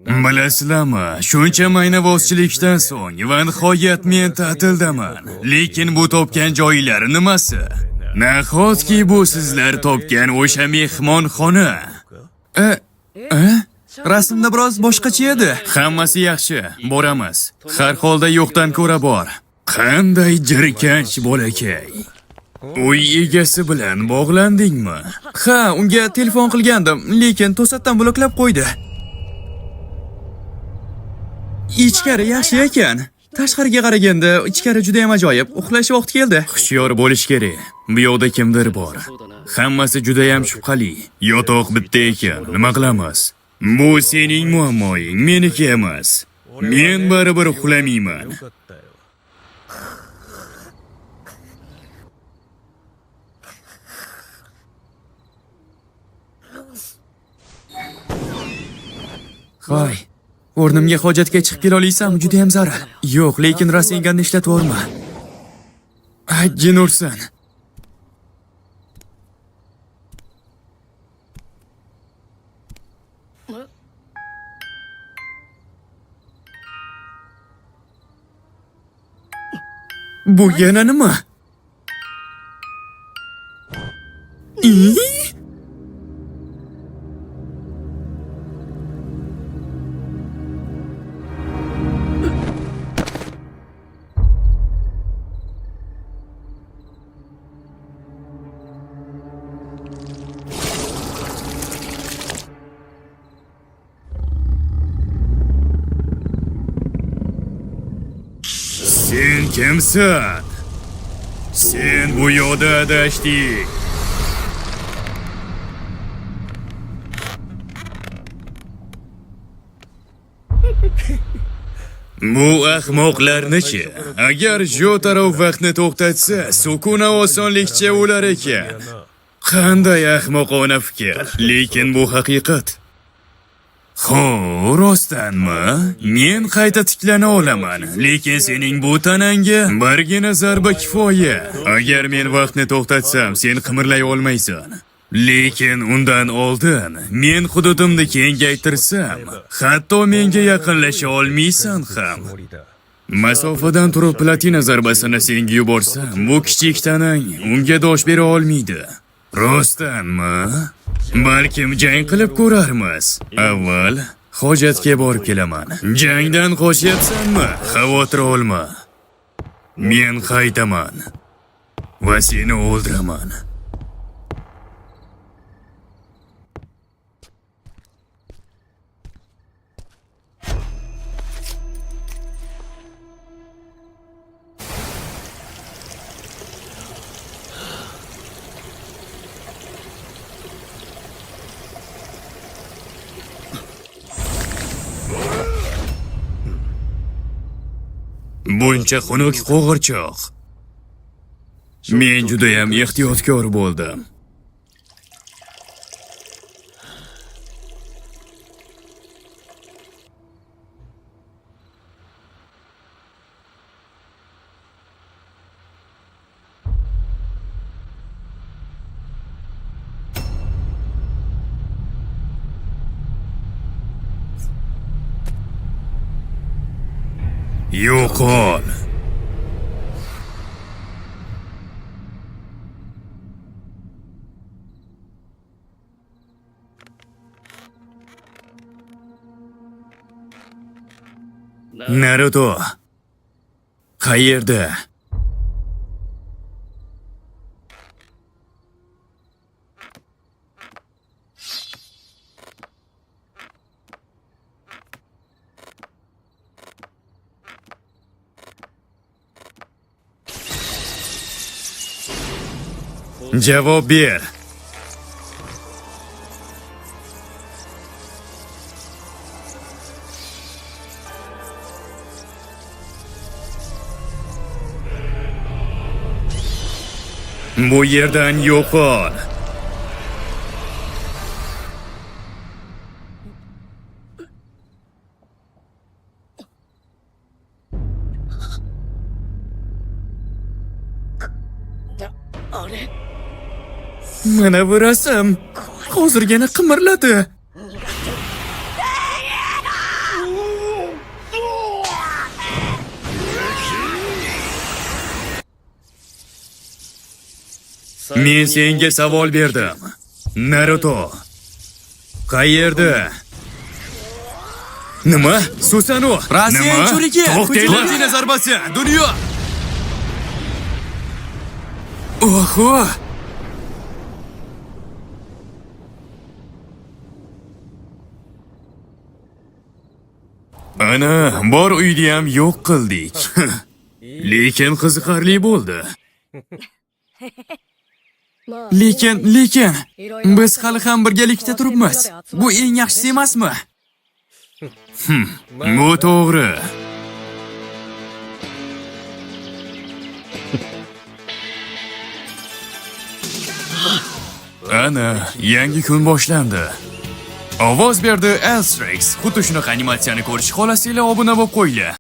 Bilasizlarmi, shuncha maynavozchilikdan so'ng va nihoyat men ta'tildaman. Lekin bu topgan joylari nimasi? Nahotki bu sizlar topgan o'sha mehmonxona? Rasmda biroz boshqacha edi. Hammasi yaxshi, boramiz. Har holda yo'qdan ko'ra bor. Qanday jirkanch bolakay. Uy egasi bilan bog'landingmi? Ha, unga telefon qilgandim, lekin to'satdan bloklab qo'ydi. Ichkari yaxshi ekan. Tashqariga qaraganda ichkari juda ham ajoyib. Uxlash vaqti keldi. Hushyor bo'lish kerak. Bu yoqda kimdir bor. Hammasi juda ham shubhali. Yotoq bitta ekan. Nima qilamiz? Bu sening muammoing, meniki emas. Men baribir uxlamayman. Voy. O'rnimga hojatga chiqib kela olasanmi? Juda ham zarur. Yo'q, lekin Rasenganni ishlatib o'rma. Jin ursin. Bu yana nima? Sen kimsan? Sen bu yo'lda adashding. Bu ahmoqlarni-chi? Agar Jotaro vaqtni to'xtatsa, Sukuna osonlikcha o'lar ekan. Qanday ahmoqona fikr, lekin bu haqiqat. Rostdanmi? Men qayta tiklana olaman, lekin sening bu tanangga birgina zarba kifoya. Agar men vaqtni to'xtatsam, sen qimirlay olmaysan. Lekin undan oldin men hududimni kengaytirsam, hatto menga yaqinlasha olmaysan ham. Masofadan turib platina zarbasini senga yuborsam, bu kichik tanang unga dosh bera olmaydi. Rostdanmi? Balkim jang qilib ko'rarmiz. Avval hojatga borib kelaman. Jangdan qochyapsanmi? Xavotir olma. Men qaytaman va seni o'ldiraman. Buncha xunuk qo'g'irchoq. Men juda ham ehtiyotkor bo'ldim. Yo'qol. Naruto. Qayerda? Javob ber. Bu yerdan yo'qol. Mana bu rasm hozirgina qimirladi. Men senga savol berdim. Naruto qayerda? Nima? Susanu? Rossiya cho'ligi. To'xtanglar zarbasi. Dunyo. Oho! Ana, bor uyni ham yo'q qildik. Lekin qiziqarli bo'ldi. Lekin biz hali ham birgalikda turibmiz. Bu eng yaxshisi emasmi? Bu to'g'ri. Ana, yangi kun boshlandi. Ovoz berdi Elstrix. Xuddi shunaqa animatsiyani ko'rish xolasizlar obuna bo'lib qo'yinglar.